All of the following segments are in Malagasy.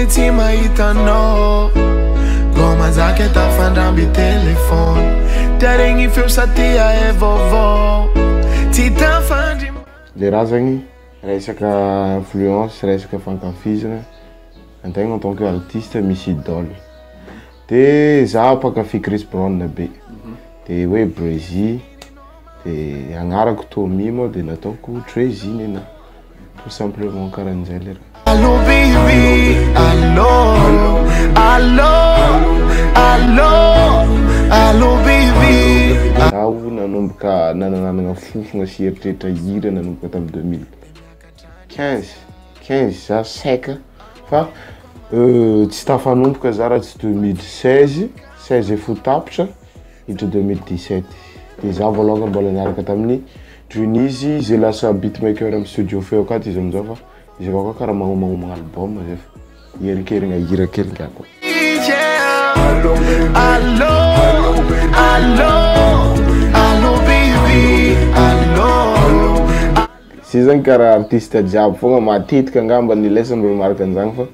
Zany tsy mahitanao Goma zake tafandramby telefony Taregny feo satia e vaovao Tsy tafandry Le raha zagny resaka influence, resaka fankafizana antegna en tant que artiste misy idole. De za mpakafy Chris Brown be. De hoe Breezy de agnarako Tommy moa de nataoko Trezy nena. Tout simplement karahan'izay le raha. Allo baby, allo, allo, allo, allo baby. Zaho nanomboka nananana fofona sy eritreritra hira nanomboka tamin'ny 2015 za seka fa tsy tafanomboka za raha tsy 2016 fo tapitra hiditra 2017 de za voalongany mbola niaraka tamin'ny Dreenizy zay lasa beatmaker amin'ny studio feo akaty izy amizao fa izy avao koa karaha magnomagnomagna album zay fa herikerigna hira kely ngako. Allo, allo, allo baby, allo. Si zany karaha artiste jiaby fogna matetika angamba ny lesany mbola maraka an'izany fa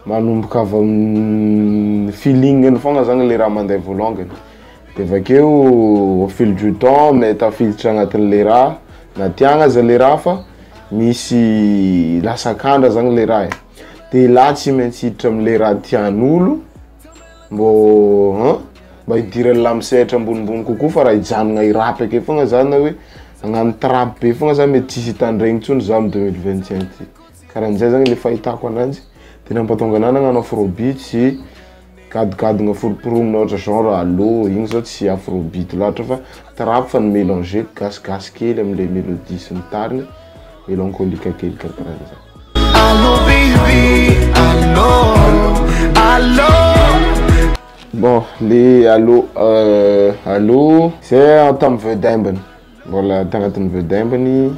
manomboka avy amin'ny feeling-ny fogna zany le raha mandeha voalongany. De vakeo au fil du temps mais tafiditra agnatin'le raha na tiagna aza le raha fa misy lasakandra zany le raha. De la tsy maintsy hiditra am'le raha tian'olo mba hidira lamisehatra ambonimbony kokoa fa raha hijanona irapy ake fogna zany na hoe agnano trap be fogna zany mety tsisy hitandregny intsony za amin'ny 2025 ty. Karahan'izay zany le fahitako ananjy. De nampatonga anahy nagnano afrobeat sy gadgadagna foroporonina ohatra genre allo igny zao tsy afrobeat loatra fa trap fa mélanger gasgas kely am'le mélodie sy ny tariny mélancolika kely karahan'izay. Allo baby, allo, allo. Bon, le allo c'est tamin'ny Vedembany. Mbola tagnatin'ny Vedembany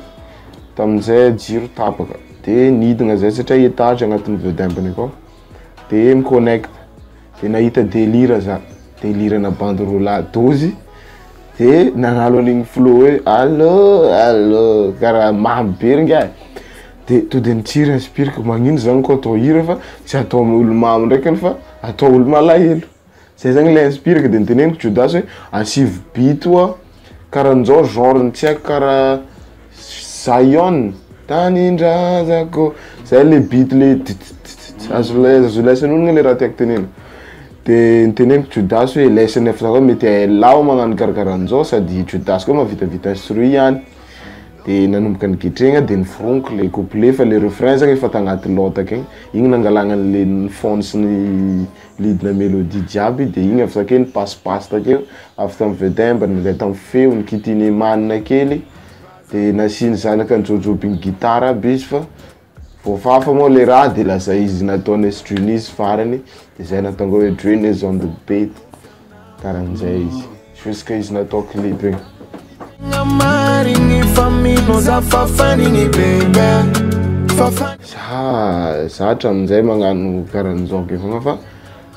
tamin'izay jiro tapaka. De nidina zay satria étage agnatin'ny Vedembany akao. De miconnecte. De nahita délire za. Délire na banderola dozy. De nanalo an'igny flow hoe allo, allo. Karaha mamy be ringa. De to de nitiry inspireko magnino zany koa atao hira fa tsy atao olo mamy ndraiky fa atao olo malahelo. Zay zany le inspireko de niteneniko Judas hoe asivy beat oa karahan'izao genre tsy haiko karaha Zion tanindrazako zay le beat le azo laisan'ologna le raha tiako tenena. De niteneniko Judas hoe laisany efa koa mety lao magnano karakarahan'izao sady Judas koa mavitavita instruit ihany. De nanomboka nigitrena de niforoniko le couplet fa le refrain zany efa tagnaty lotaka igny. Igny nangalagna le fond sy ny lead na mélodie jiaby de igny avy sakeny passe-passe takeo avy tamin'ny Vedembany mandeha tamin'ny feo nikitiny manina kely de nasiny zanaka nijojobiny gitara aby izy fa voafafa moa le raha de lasa izy nataony Dreenizy farany de zay natonga hoe Dreenizy on the beat karahan'izay izy jusqu'à izy natao clip igny. Za hatramin'izay magnano karahan'izao ke fogna fa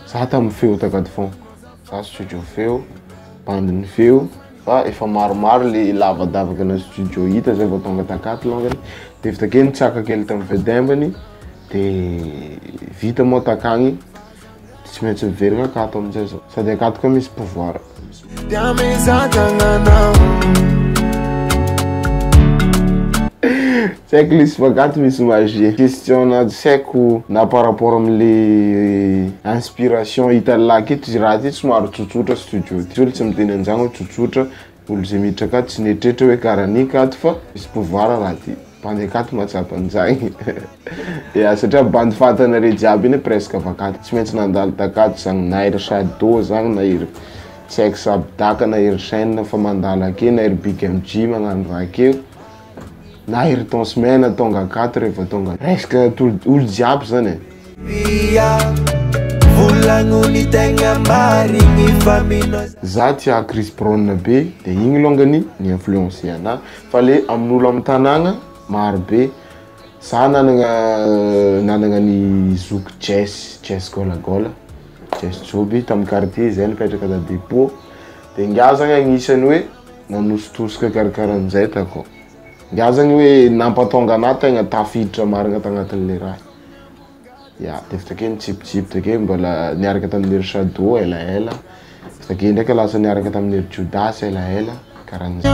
za tamin'ny feo takaty fogna. Za studio feo, bandiny feo fa efa maromaro le lavadavaky na studio hita zay vao tonga takaty longany. De avy takeny tsaka kely tamin'ny Vedembany de vita moa takagny tsy maintsy miverigna akato amin'izay zao sady akato koa misy pouvoir. Saiko lisy vakaty misy magie. Question saiko na par rapport am'le inspiration hita laky eto raha ty somary tsotsotra studio ty. Olo tsy miteny an'izany hoe tsotsotra, olo zay miditra akato tsy netrehitra hoe karaha akato fa misy pouvoir raha ty. Bandy akato mahatsapa an'izany. Satria bandy fantanare jiaby iny presque vakaty. Tsy maintsy nandalo takato zany na ery Shadow zany na ery tsy haiko Sabdaka na ery Chaine fa mandalo ake na ery Big MG magnano raha akeo. Na ery ton semaine tonga akato rehefa tonga resaka olo jiaby zany e. Za tia Chris Brown be de igny longany ni influencé ana fa le amin'olo amin'ny tanagna maro be. Za nanagna ny zoky Jess Golagola, Jess Joby tamin'ny quartier zay nipetraka ta dépôt. De ngia zany agnisan'ny hoe nanositosika karakaran'izay tako. Ngia zany hoe nampatonga anahy tegna tafiditra marina tagnatin'le raha. Ya, dia avy takeo nitsipitsipy takeo mbola niaraka tamin'ery Shado elaela. Avy takeo ndraiky lasa niaraka tamin'ery Judas elaela. Karahan'izay.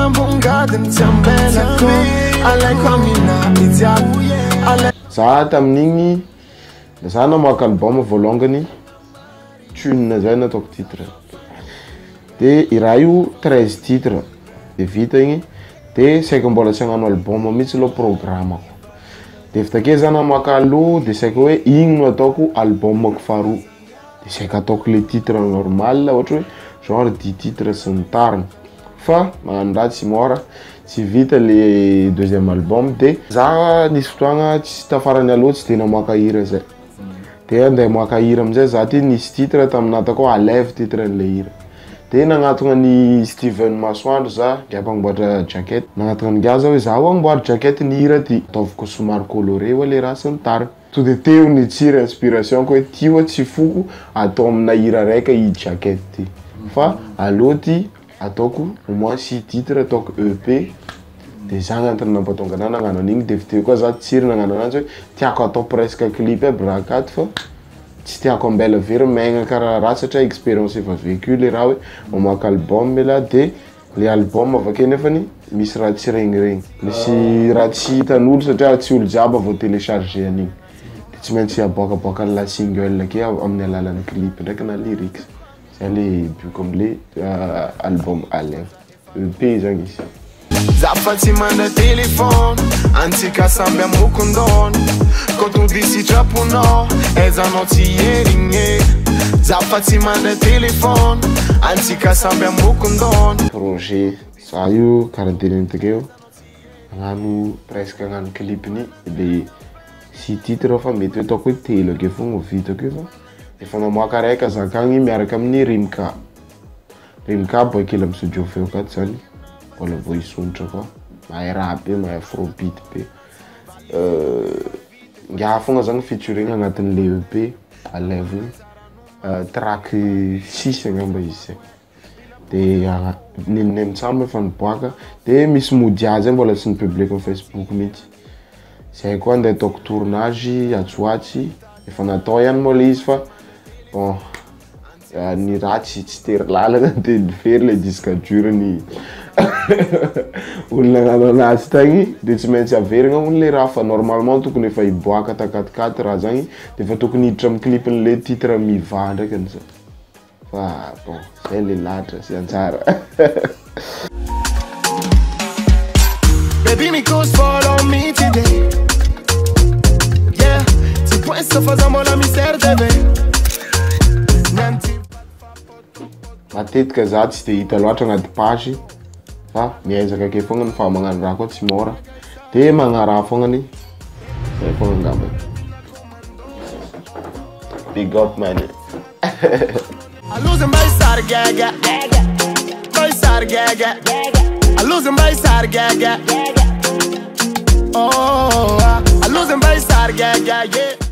Za tamin'igny za namoaka album voalongany Tune zay nataoko titre. Dia i raha io 13 titre dia vita igny. Dia saika mbola tsy hagnano album mihitsy aloha programmako. Dia avy takeo za namoaka aloha dia saika hoe igny no ataoko albumako faharoa. Dia saika ataoko le titre normal ohatra hoe genre 10 titre sy ny tariny. Fa magnano raha tsy mora tsy vita le deuxième album. Dia za nisy fotoagna tsy tafarany aloha tsy dia namoaka hira zay. Dia andeha moaka hira amin'izay za ty nisy titre tamin'nata koa Alève titre n'le hira. Dia nagnatona ny Steven Masoandro za mpanamboatra jacket. Nagnatona ny gaza hoe za amboary jacket ny hira ty ataovako somary coloré hoe le raha sy ny tariny. To dia teo ny tsiry inspiration ko hoe ty hoe tsy foko atao amina hira raika i jacket ty. Fa aloha ty ataoko au moins 6 titre ataoko EP. Dia za gn'antony nampatonga anahy nagnano an'igny. Dia avy teo koa za tsiry nagnano anazy hoe tiako atao presque clip aby raha akato fa tsy tiako ambela very maigna karaha raha satria expérience efa vécu le raha hoe mamoaka album mela. Dia le album avake nefany misy raha tsy regniregny, misy raha tsy hitan'olo satria tsy olo jiaby vao télécharger an'igny. Dia tsy maintsy aboakaboaka la single ke amin'ny alalan'ny clip ndraiky na lyrics. Zay le buko am'le album Alève EP zany izy. Zafatsy manda telefony antsika samby amokondony ko tody sitraponao aizanao tsy herigny. Zafatsy manda telefony antsika samby amokondony. Projet za io karaha teneny takeo hagnano presque hagnano clipny dia 6 titre fa mety hoe ataoko hoe 3 akeo fogna vitako io fa efa namoaka raika zakagny miaraka amin'ny Rimka. Rimka boakely amin'ny studio feo akato zany. Mbola vao hisonitra koa mahay rap be mahay afrobeat be. Ngiaha fogna zany featuring agnatin'le EP Alève track 6 angamba izy zay. Dia neniny mitsamo efa niboaka. Dia misy Modia zay mbola tsy nipublic amin'ny Facebook mihitsy. Zay koa andeha ataoko tournage atsoatsy efa natao ihany moa le izy fa bon ny ratsy tsy tery lalana dia nifery le disque dur ny olona nagnano anazy tagny. Dia tsy maintsy averigna hono le raha fa normalement tokony efa hiboaka takatikaty raha zagny. Dia efa tokony hiditra amin'ny clipin'le titre miva ndraiky an'izay. Fa bon zay le latra sy antsara. Baby, me goes follow me today. Yeah, ti puesto facciamo la miseria deve. Matetika za tsy dia hita loatra agnaty page fa miezaka ake fognany fa magnano raha koa tsy mora. Dia magnaraha fognany zay fogna angamba. Big up man. I lose by sargaga. By sargaga. I lose by sargaga. Oh, I lose by sargaga. Yeah.